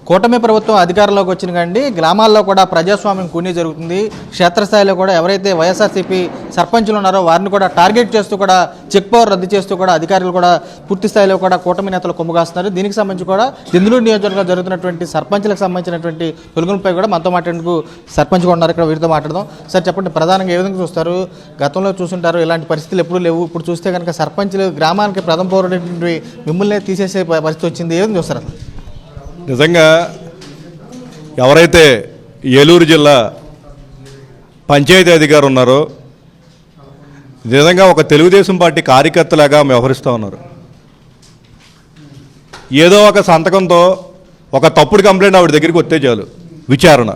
కూటమి ప్రభుత్వం అధికారంలోకి వచ్చిన కండి గ్రామాల్లో కూడా ప్రజాస్వామ్యం కూనీ జరుగుతుంది. క్షేత్రస్థాయిలో కూడా ఎవరైతే వైఎస్ఆర్సీపీ సర్పంచులు ఉన్నారో వారిని కూడా టార్గెట్ చేస్తూ కూడా చెక్ పవర్ రద్దు చేస్తూ కూడా అధికారులు కూడా పూర్తి స్థాయిలో కూడా కూటమి నేతలు కొమ్ముగాస్తున్నారు. దీనికి సంబంధించి కూడా దెందులూరు నియోజకవర్గంలో జరుగుతున్నటువంటి సర్పంచులకు సంబంధించినటువంటి తొలగింపుపై కూడా మనతో మాట్లాడేందుకు సర్పంచ్ కూడా ఉన్నారు. ఇక్కడ వీరితో మాట్లాడదాం. సార్ చెప్పండి, ప్రధానంగా ఏ విధంగా చూస్తారు? గతంలో చూస్తుంటారు, ఇలాంటి పరిస్థితులు ఎప్పుడూ లేవు. ఇప్పుడు చూస్తే కనుక సర్పంచులు గ్రామానికి ప్రథమ పౌరుడైనటువంటి మిమ్మల్ని తీసేసే పరిస్థితి వచ్చింది. ఏ విధంగా చూస్తారు? నిజంగా ఎవరైతే ఏలూరు జిల్లా పంచాయతీ అధికారి ఉన్నారో నిజంగా ఒక తెలుగుదేశం పార్టీ కార్యకర్తలాగా వ్యవహరిస్తూ ఉన్నారు. ఏదో ఒక సంతకంతో ఒక తప్పుడు కంప్లైంట్ ఆవిడ దగ్గరికి వస్తే చాలు విచారణ,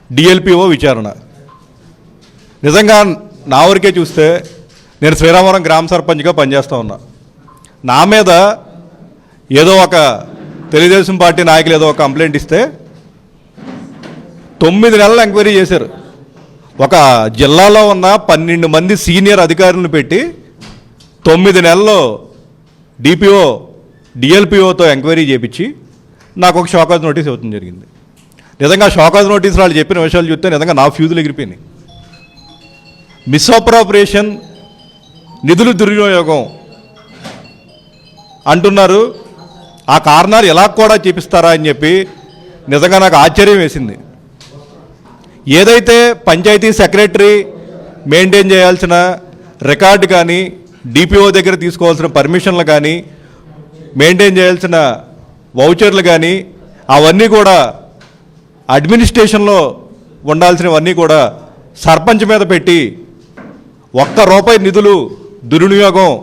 డిఎల్పిఓ విచారణ. నిజంగా నా వరకే చూస్తే నేను శ్రీరామవరం గ్రామ సర్పంచ్గా పనిచేస్తూ ఉన్నా. నా మీద ఏదో ఒక తెలుగుదేశం పార్టీ నాయకులు ఏదో ఒక కంప్లైంట్ ఇస్తే 9 నెలలు ఎంక్వైరీ చేశారు. ఒక జిల్లాలో ఉన్న 12 మంది సీనియర్ అధికారులను పెట్టి 9 నెలల్లో డిపిఓ డిఎల్పిఓతో ఎంక్వైరీ చేయించి నాకు ఒక షోకాజ్ నోటీస్ ఇవ్వడం జరిగింది. నిజంగా షోకాజ్ నోటీసులు వాళ్ళు చెప్పిన విషయాలు చూస్తే నిజంగా నా ఫ్యూజులు ఎగిరిపోయినాయి. మిస్అప్రాపరేషన్, నిధులు దుర్వినియోగం అంటున్నారు. ఆ కారణాలు ఎలా కూడా చూపిస్తారా అని చెప్పి నిజంగా నాకు ఆశ్చర్యం వేసింది. ఏదైతే పంచాయతీ సెక్రటరీ మెయింటైన్ చేయాల్సిన రికార్డు కానీ, డిపిఓ దగ్గర తీసుకోవాల్సిన పర్మిషన్లు కానీ, మెయింటైన్ చేయాల్సిన వౌచర్లు కానీ అవన్నీ కూడా అడ్మినిస్ట్రేషన్లో ఉండాల్సినవన్నీ కూడా సర్పంచ్ మీద పెట్టి ₹1 నిధులు దుర్వినియోగం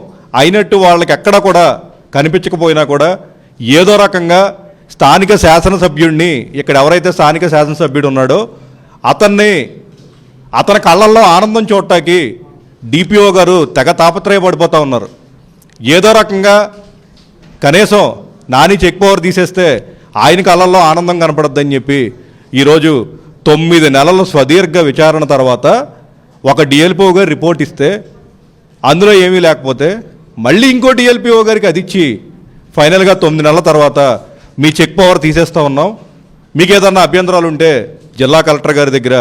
అయినట్టు వాళ్ళకి ఎక్కడ కూడా కనిపించకపోయినా కూడా ఏదో రకంగా స్థానిక శాసనసభ్యుడిని, ఇక్కడ ఎవరైతే స్థానిక శాసనసభ్యుడు ఉన్నాడో అతని కళ్ళల్లో ఆనందం చూడటానికి డిపిఓ గారు తెగ తాపత్రయపడిపోతూ ఉన్నారు. ఏదో రకంగా కనీసం నాని చెక్ పవర్ తీసేస్తే ఆయన కళ్ళల్లో ఆనందం కనపడద్దని చెప్పి ఈరోజు 9 నెలల సుదీర్ఘ విచారణ తర్వాత ఒక డిఎల్పిఓ గారు రిపోర్ట్ ఇస్తే అందులో ఏమీ లేకపోతే మళ్ళీ ఇంకో డిఎల్పిఓ గారికి అది ఇచ్చి ఫైనల్గా 9 నెలల తర్వాత మీ చెక్ పవర్ తీసేస్తూ ఉన్నాం, మీకు ఏదన్నా అభ్యంతరాలు ఉంటే జిల్లా కలెక్టర్ గారి దగ్గర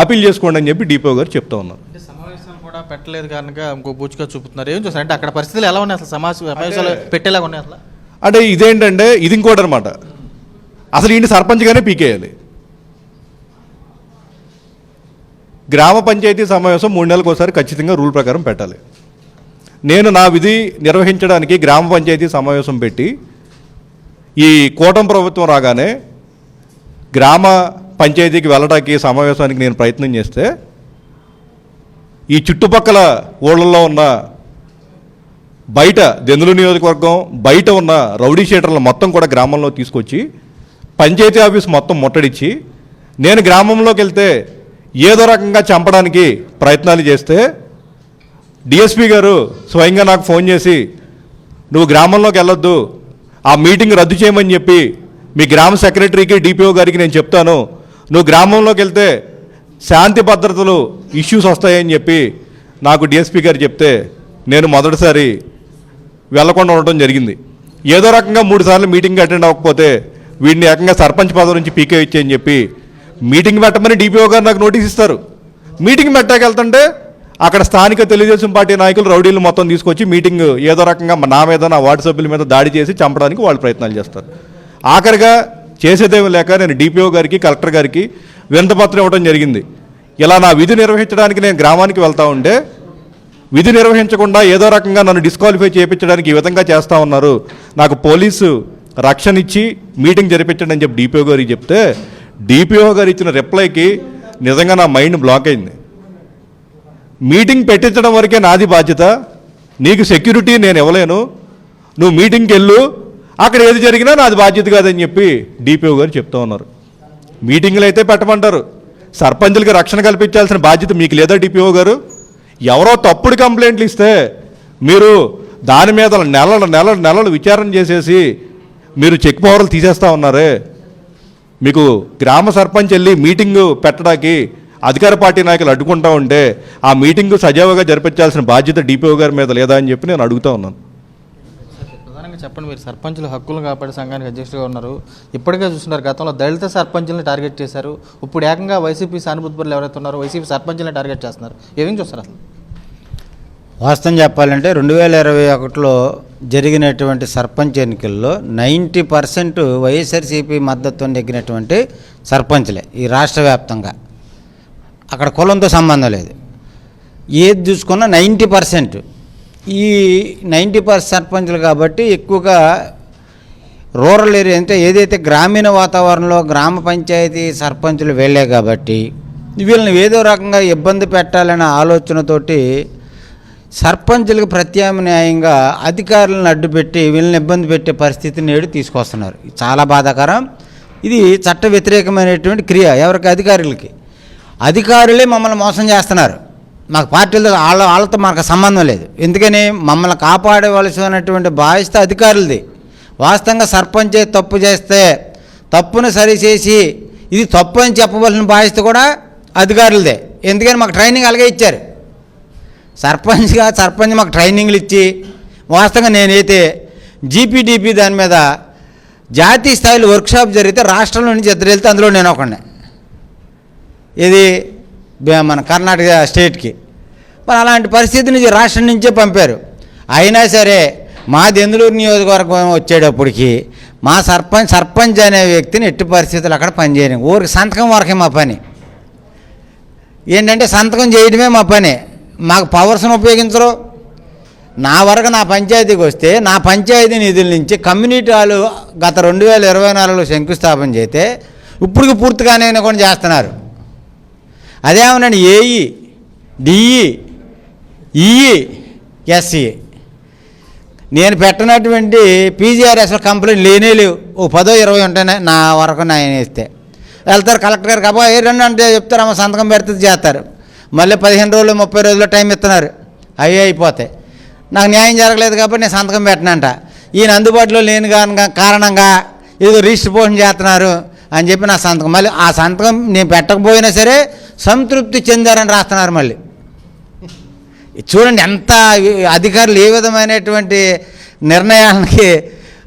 అపీల్ చేసుకోండి అని చెప్పి డిపిఓ గారు చెప్తూ ఉన్నారు. సమావేశాలు కూడా పెట్టలేదు కనుక ఇంకో బూచుగా చూపుతున్నారు. ఏం చూస్తారు అంటే అక్కడ పరిస్థితులు ఎలా ఉన్నాయి? అసలు సమావేశాలు పెట్టేలాగా ఉన్నాయి అసలు? అంటే ఇదేంటంటే ఇది ఇంకోటి అనమాట. అసలు ఈయన సర్పంచ్గానే పీకేయాలి. గ్రామ పంచాయతీ సమావేశం 3 నెలలకు ఒకసారి ఖచ్చితంగా రూల్ ప్రకారం పెట్టాలి. నేను నా విధి నిర్వహించడానికి గ్రామ పంచాయతీ సమావేశం పెట్టి ఈ కూటమి ప్రభుత్వం రాగానే గ్రామ పంచాయతీకి వెళ్ళడానికి సమావేశానికి నేను ప్రయత్నం చేస్తే ఈ చుట్టుపక్కల ఊళ్ళల్లో ఉన్న బయట దెందులూరు నియోజకవర్గం బయట ఉన్న రౌడీ షీటర్లు మొత్తం కూడా గ్రామంలో తీసుకొచ్చి పంచాయతీ ఆఫీస్ మొత్తం ముట్టడిచ్చి నేను గ్రామంలోకి వెళ్తే ఏదో రకంగా చంపడానికి ప్రయత్నాలు చేస్తే డిఎస్పీ గారు స్వయంగా నాకు ఫోన్ చేసి నువ్వు గ్రామంలోకి వెళ్ళొద్దు, ఆ మీటింగ్ రద్దు చేయమని చెప్పి మీ గ్రామ సెక్రటరీకి డిపిఓ గారికి నేను చెప్తాను, నువ్వు గ్రామంలోకి వెళ్తే శాంతి భద్రతలు ఇష్యూస్ వస్తాయని చెప్పి నాకు డిఎస్పీ గారు చెప్తే నేను మొదటిసారి వెళ్లకుండా ఉండటం జరిగింది. ఏదో రకంగా 3 సార్లు మీటింగ్ అటెండ్ అవ్వకపోతే వీడిని ఏకంగా సర్పంచ్ పదవి నుంచి పీకే ఇచ్చేయని చెప్పి మీటింగ్ పెట్టమని డిపిఓ గారు నాకు నోటీస్ ఇస్తారు. మీటింగ్ పెట్టాక వెళ్తుంటే అక్కడ స్థానిక తెలుగుదేశం పార్టీ నాయకులు రౌడీలు మొత్తం తీసుకొచ్చి మీటింగ్ ఏదో రకంగా నా మీద నా వార్డు సభ్యుల మీద దాడి చేసి చంపడానికి వాళ్ళు ప్రయత్నాలు చేస్తారు. ఆఖరిగా చేసేదేమీ లేక నేను డిపిఓ గారికి కలెక్టర్ గారికి వినతిపత్రం ఇవ్వడం జరిగింది. ఇలా నా విధి నిర్వహించడానికి నేను గ్రామానికి వెళ్తూ ఉంటే విధి నిర్వహించకుండా ఏదో రకంగా నన్ను డిస్క్వాలిఫై చేయించడానికి ఈ విధంగా చేస్తూ ఉన్నారు, నాకు పోలీసు రక్షణ ఇచ్చి మీటింగ్ జరిపించండి అని చెప్పి డిపిఓ గారికి చెప్తే డిపిఓ గారు ఇచ్చిన రిప్లైకి నిజంగా నా మైండ్ బ్లాక్ అయింది. మీటింగ్ పెట్టించడం వరకే నాది బాధ్యత, నీకు సెక్యూరిటీ నేను ఇవ్వలేను, నువ్వు మీటింగ్కి వెళ్ళు, అక్కడ ఏది జరిగినా నాది బాధ్యత కాదని చెప్పి డిపిఓ గారు చెప్తూ ఉన్నారు. మీటింగ్లు అయితే పెట్టమంటారు, సర్పంచులకి రక్షణ కల్పించాల్సిన బాధ్యత మీకు లేదా డిపిఓ గారు? ఎవరో తప్పుడు కంప్లైంట్లు ఇస్తే మీరు దాని మీద నెలలు విచారణ చేసేసి మీరు చెక్ పవర్లు తీసేస్తూ ఉన్నారే. మీకు గ్రామ సర్పంచ్ వెళ్ళి మీటింగు పెట్టడానికి అధికార పార్టీ నాయకులు అడ్డుకుంటూ ఉంటే ఆ మీటింగు సజావుగా జరిపించాల్సిన బాధ్యత డిపిఓ గారి మీద లేదా అని చెప్పి నేను అడుగుతూ ఉన్నాను. చెప్పండి, మీరు సర్పంచుల హక్కులు కాపాడే సంఘానికి అధ్యక్షుడిగా ఉన్నారు. ఇప్పటికే చూస్తున్నారు, గతంలో దళిత సర్పంచుల్ని టార్గెట్ చేశారు. ఇప్పుడు ఏకంగా వైసీపీ సానుభూతి పరులు ఎవరైతే ఉన్నారో వైసీపీ సర్పంచుల్ని టార్గెట్ చేస్తున్నారు. ఏమేం చూస్తారు అసలు? వాస్తవం చెప్పాలంటే 2021లో జరిగినటువంటి సర్పంచ్ ఎన్నికల్లో 90% వైఎస్ఆర్సీపీ మద్దతుని నెగ్గినటువంటి సర్పంచ్లే ఈ రాష్ట్ర వ్యాప్తంగా. అక్కడ కులంతో సంబంధం లేదు, ఏది చూసుకున్నా 90%. ఈ 90% సర్పంచ్లు కాబట్టి ఎక్కువగా రూరల్ ఏరియా అంటే ఏదైతే గ్రామీణ వాతావరణంలో గ్రామ పంచాయతీ సర్పంచులు వెళ్ళే కాబట్టి వీళ్ళని ఏదో రకంగా ఇబ్బంది పెట్టాలనే ఆలోచనతోటి సర్పంచులకు ప్రత్యామ్నాయంగా అధికారులను అడ్డుపెట్టి వీళ్ళని ఇబ్బంది పెట్టే పరిస్థితిని నేడు తీసుకొస్తున్నారు. చాలా బాధాకరం. ఇది చట్ట వ్యతిరేకమైనటువంటి క్రియ. ఎవరికి? అధికారులకి. అధికారులే మమ్మల్ని మోసం చేస్తున్నారు. మాకు పార్టీలతో వాళ్ళతో మాకు సంబంధం లేదు. ఎందుకని మమ్మల్ని కాపాడవలసినటువంటి బాధ్యత అధికారులది. వాస్తవంగా సర్పంచే తప్పు చేస్తే తప్పును సరిచేసి ఇది తప్పు అని చెప్పవలసిన బాధ్యత కూడా అధికారులదే. ఎందుకని మాకు ట్రైనింగ్ అలాగే ఇచ్చారు. సర్పంచ్ మాకు ట్రైనింగ్లు ఇచ్చి వాస్తవంగా నేనైతే జీపీడీపీ దాని మీద జాతీయ స్థాయిలో వర్క్షాప్ జరిగితే రాష్ట్రంలో నుంచి ఇద్దరు వెళ్తే అందులో నేను ఒకడినే. ఇది మన కర్ణాటక స్టేట్కి. మరి అలాంటి పరిస్థితి నుంచి రాష్ట్రం నుంచే పంపారు. అయినా సరే మా దెందులూరు నియోజకవర్గం వచ్చేటప్పటికి మా సర్పంచ్ అనే వ్యక్తిని ఎట్టి పరిస్థితులు అక్కడ పనిచేయను. ఊరికి సంతకం వరకే మా పని. ఏంటంటే సంతకం చేయడమే మా పని. మాకు పవర్స్ను ఉపయోగించరు. నా వరకు నా పంచాయతీకి వస్తే నా పంచాయతీ నిధుల నుంచి కమ్యూనిటీ హాలు గత 2024లో శంకుస్థాపన చేస్తే ఇప్పటికి పూర్తిగానే కూడా చేస్తున్నారు. అదేమోనండి ఏఈ, డిఈ, ఈఈ, ఎస్ఈ నేను పెట్టినటువంటి పీజీఆర్ఎస్లో కంప్లైంట్ లేనే లేవు. ఓ 10-20 ఉంటాయి నా వరకు నేను వేస్తే. వెళ్తారు కలెక్టర్ గారికి, అబ్బా ఏ రెండు అంటే చెప్తారమ్మ సంతకం పెడితే చేస్తారు. మళ్ళీ 15 రోజులు 30 రోజుల్లో టైం ఇస్తున్నారు. అయిపోతాయి. నాకు న్యాయం జరగలేదు కాబట్టి నేను సంతకం పెట్టనంట. ఈయన అందుబాటులో లేని కారణంగా ఏదో రిజిస్టర్ పోషన్ చేస్తున్నారు అని చెప్పి నా సంతకం, మళ్ళీ ఆ సంతకం నేను పెట్టకపోయినా సరే సంతృప్తి చెందారని రాస్తున్నారు. మళ్ళీ చూడండి ఎంత అధికారులు ఏ విధమైనటువంటి నిర్ణయాలకి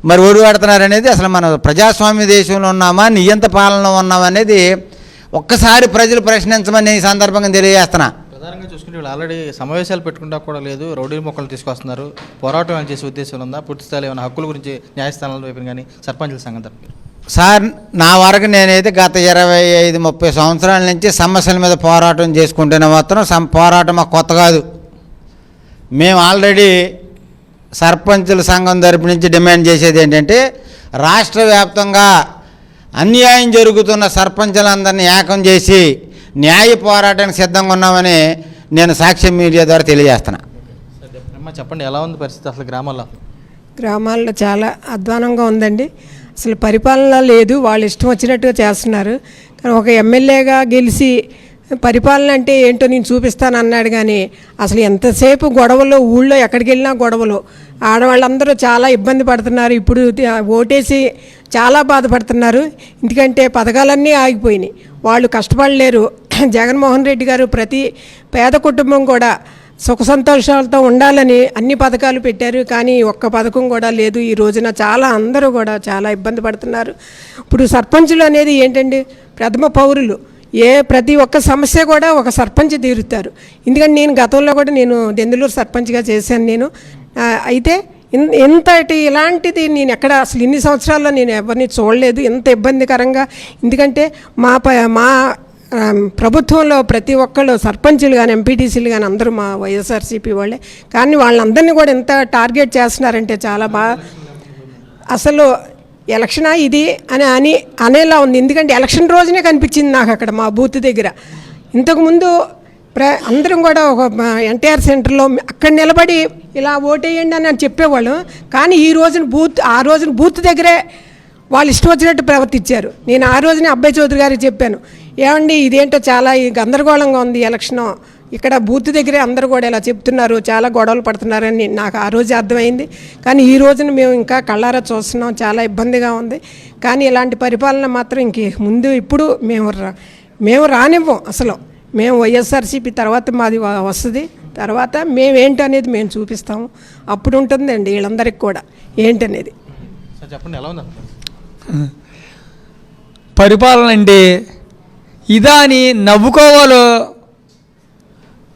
మరి ఒడిపడుతున్నారు అనేది. అసలు మనం ప్రజాస్వామ్య దేశంలో ఉన్నామా నియంత పాలనలో ఉన్నామా అనేది ఒక్కసారి ప్రజలు ప్రశ్నించమని ఈ సందర్భంగా తెలియజేస్తున్నా. ప్రధానంగా చూసుకుంటే వీళ్ళు ఆల్రెడీ సమావేశాలు పెట్టుకుంటా కూడా లేదు, రౌడీ మొక్కలు తీసుకొస్తున్నారు. పోరాటం అని చేసే ఉద్దేశం ఉందా? పూర్తి స్థాయిలో ఏమైనా హక్కుల గురించి న్యాయస్థానాల వైపు కానీ సర్పంచుల సంఘం తరపు? సార్ నా వరకు నేనైతే గత 25-30 సంవత్సరాల నుంచి సమస్యల మీద పోరాటం చేసుకుంటేనే మాత్రం పోరాటం మాకు కొత్త కాదు. మేము ఆల్రెడీ సర్పంచుల సంఘం తరపు నుంచి డిమాండ్ చేసేది ఏంటంటే రాష్ట్ర వ్యాప్తంగా అన్యాయం జరుగుతున్న సర్పంచులందరినీ ఏకం చేసి న్యాయ పోరాటానికి సిద్ధంగా ఉన్నామని నేను సాక్ష్యం మీడియా ద్వారా తెలియజేస్తున్నా. చెప్పండి, ఎలా ఉంది పరిస్థితి అసలు గ్రామాల్లో? గ్రామాల్లో చాలా అధ్వానంగా ఉందండి. అసలు పరిపాలన లేదు, వాళ్ళు ఇష్టం వచ్చినట్టుగా చేస్తున్నారు. కానీ ఒక ఎమ్మెల్యేగా గెలిచి పరిపాలన అంటే ఏంటో నేను చూపిస్తాను అన్నాడు. కానీ అసలు ఎంతసేపు గొడవలు, ఊళ్ళో ఎక్కడికి వెళ్ళినా గొడవలు. ఆడవాళ్ళందరూ చాలా ఇబ్బంది పడుతున్నారు. ఇప్పుడు ఓటేసి చాలా బాధపడుతున్నారు. ఎందుకంటే పథకాలన్నీ ఆగిపోయినాయి, వాళ్ళు కష్టపడలేరు. జగన్మోహన్ రెడ్డి గారు ప్రతి పేద కుటుంబం కూడా సుఖ సంతోషాలతో ఉండాలని అన్ని పథకాలు పెట్టారు. కానీ ఒక్క పథకం కూడా లేదు. ఈ రోజున అందరూ కూడా చాలా ఇబ్బంది పడుతున్నారు. ఇప్పుడు సర్పంచులు అనేది ఏంటండి, ప్రథమ పౌరులు. ప్రతి ఒక్క సమస్య కూడా ఒక సర్పంచ్ తీరుతారు. ఎందుకంటే నేను గతంలో కూడా నేను దెందులూరు సర్పంచ్గా చేశాను నేను. అయితే ఇలాంటిది నేను ఎక్కడ అసలు ఇన్ని సంవత్సరాల్లో నేను ఎవరిని చూడలేదు ఇంత ఇబ్బందికరంగా. ఎందుకంటే మా ప్రభుత్వంలో ప్రతి ఒక్కళ్ళు సర్పంచులు కానీ ఎంపీటీసీలు కానీ అందరూ మా వైఎస్ఆర్సీపీ వాళ్ళే. కానీ వాళ్ళందరినీ కూడా ఎంత టార్గెట్ చేస్తున్నారంటే చాలా బాగా అసలు ఎలక్షనా ఇది అనేలా ఉంది. ఎందుకంటే ఎలక్షన్ రోజునే కనిపించింది నాకు అక్కడ మా బూత్ దగ్గర. ఇంతకుముందు అందరం కూడా ఒక ఎన్టీఆర్ సెంటర్లో అక్కడ నిలబడి ఇలా ఓటేయండి అని చెప్పేవాళ్ళు. కానీ ఆ రోజున బూత్ దగ్గరే వాళ్ళు ఇష్టం వచ్చినట్టు ప్రవర్తించారు. నేను ఆ రోజునే అబ్బాయి చౌదరి గారికి చెప్పాను, ఏమండి ఇదేంటో చాలా గందరగోళంగా ఉంది ఎలక్షను, ఇక్కడ బూత్ దగ్గరే అందరూ కూడా ఇలా చెప్తున్నారు, చాలా గొడవలు పడుతున్నారని నాకు ఆ రోజు అర్థమైంది. కానీ ఈ రోజున మేము ఇంకా కళ్ళారా చూస్తున్నాం, చాలా ఇబ్బందిగా ఉంది. కానీ ఇలాంటి పరిపాలన మాత్రం ముందు ఇప్పుడు మేము రానివ్వం. అసలు మేము వైఎస్ఆర్సీపీ తర్వాత మాది వస్తుంది. తర్వాత మేమేంటనేది మేము చూపిస్తాము. అప్పుడు ఉంటుందండి వీళ్ళందరికీ కూడా ఏంటనేది. సార్ చెప్పండి, ఎలా ఉంది పరిపాలన అంటే ఇదా అని నవ్వుకోవాలో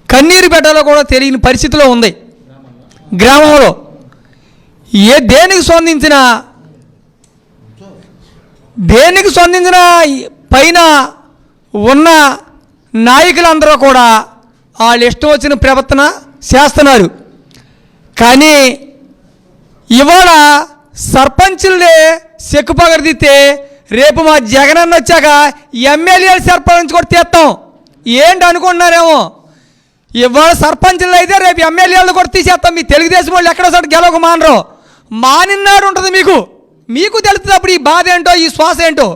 కన్నీరు పెట్టాలో కూడా తెలియని పరిస్థితిలో ఉంది గ్రామంలో. దేనికి స్పందించిన పైన ఉన్న నాయకులందరూ కూడా వాళ్ళు ఇష్టం వచ్చిన ప్రవర్తన చేస్తున్నారు. కానీ ఇవాళ సర్పంచులే చెక్కుపగడితే రేపు మా జగనన్న వచ్చాక ఎమ్మెల్యేలు సర్పంచ్ కూడా తీస్తాం ఏంటి అనుకుంటున్నారేమో. ఇవాళ సర్పంచులు అయితే రేపు ఎమ్మెల్యేలు కూడా తీసేస్తాం. మీ తెలుగుదేశం వాళ్ళు ఎక్కడో చోట గెలవక మానరు, మానిన్నాడు ఉంటుంది. మీకు తెలుస్తుంది అప్పుడు ఈ బాధ ఏంటో, ఈ శ్వాస ఏంటో.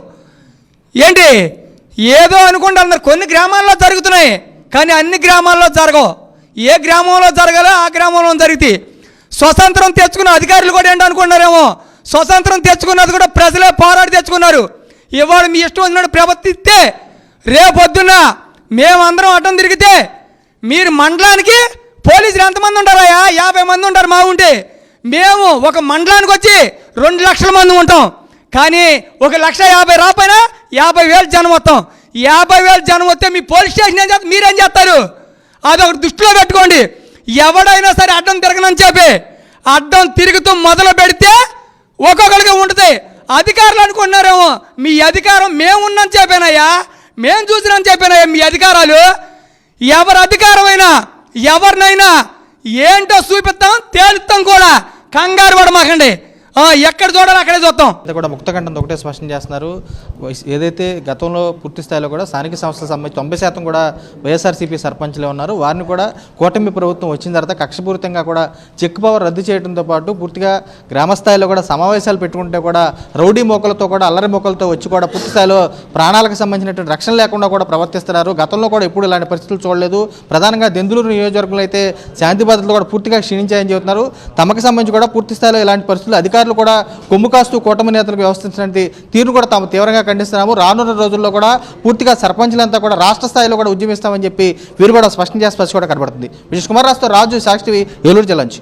ఏంటి ఏదో అనుకుంటున్నారు. కొన్ని గ్రామాల్లో జరుగుతున్నాయి కానీ అన్ని గ్రామాల్లో జరగవు. ఏ గ్రామంలో జరగాలో ఆ గ్రామంలో జరిగితే స్వతంత్రం తెచ్చుకున్న అధికారులు కూడా ఏంటో అనుకుంటున్నారేమో. స్వతంత్రం తెచ్చుకున్నది కూడా ప్రజలే పోరాడి తెచ్చుకున్నారు. ఇవాళ మీ ఇష్టం వచ్చినట్టు ప్రవర్తిస్తే రేపొద్దున్న మేమందరం అడ్డం తిరిగితే మీరు మండలానికి పోలీసులు ఎంతమంది ఉంటారయ్యా? 50 మంది ఉంటారు మా ఉంటే. మేము ఒక మండలానికి వచ్చి 2 లక్షల మంది ఉంటాం. కానీ 1,50,000 రాపోయినా 50,000 జనం వస్తాం. 50,000 జనం వస్తే మీ పోలీస్ స్టేషన్ ఏం చేస్తారు, మీరేం చేస్తారు? అదొకటి దృష్టిలో పెట్టుకోండి. ఎవడైనా సరే అడ్డం తిరగనని చెప్పి అడ్డం తిరుగుతూ మొదలు పెడితే ఒక్కొక్కడికి ఉంటుంది. అధికారులు అనుకుంటున్నారేమో మీ అధికారం మేమున్నాను చెప్పానయ్యా, మేము చూసినాను చెప్పానయ్యా. మీ అధికారాలు ఎవరి అధికారమైనా ఎవరినైనా ఏంటో చూపిస్తాం, తేలుస్తాం కూడా. కంగారు పడమాకండి, ఎక్కడ చూడాలి అక్కడే చూస్తాం. అది కూడా ముక్తకంఠంతో ఒకటే స్పష్టం చేస్తున్నారు. ఏదైతే గతంలో పూర్తి స్థాయిలో కూడా స్థానిక సంస్థల సంబంధించి 90% కూడా వైఎస్ఆర్సీపీ సర్పంచ్లే ఉన్నారు. వారిని కూడా కూటమి ప్రభుత్వం వచ్చిన తర్వాత కక్షపూరితంగా కూడా చెక్ పవర్ రద్దు చేయడంతో పాటు పూర్తిగా గ్రామస్థాయిలో కూడా సమావేశాలు పెట్టుకుంటే కూడా రౌడీ మోకలతో కూడా అల్లరి మోకలతో వచ్చి కూడా పూర్తి స్థాయిలో ప్రాణాలకు సంబంధించినటువంటి రక్షణ లేకుండా కూడా ప్రవర్తిస్తున్నారు. గతంలో కూడా ఎప్పుడు ఇలాంటి పరిస్థితులు చూడలేదు. ప్రధానంగా దెందులూరు నియోజకవర్గంలో అయితే శాంతి భద్రతలు కూడా పూర్తిగా క్షీణించాయని చెబుతున్నారు. తమకు సంబంధించి కూడా పూర్తి స్థాయిలో ఇలాంటి పరిస్థితులు అధికారులు కూడా కొమ్ము కాస్తూ కూటమి నేతలకు వ్యవహరిస్తున్నటువంటి తీరును కూడా తాము తీవ్రంగా ఖండిస్తున్నాము. రానున్న రోజుల్లో కూడా పూర్తిగా సర్పంచులంతా కూడా రాష్ట్ర స్థాయిలో కూడా ఉద్యమిస్తామని చెప్పి వీరు కూడా స్పష్టం చేసి కూడా కనబడుతుంది. విజయ్ కుమార్ రాజు, సాక్షి టీవీ, ఏలూరు జిల్లా నుంచి.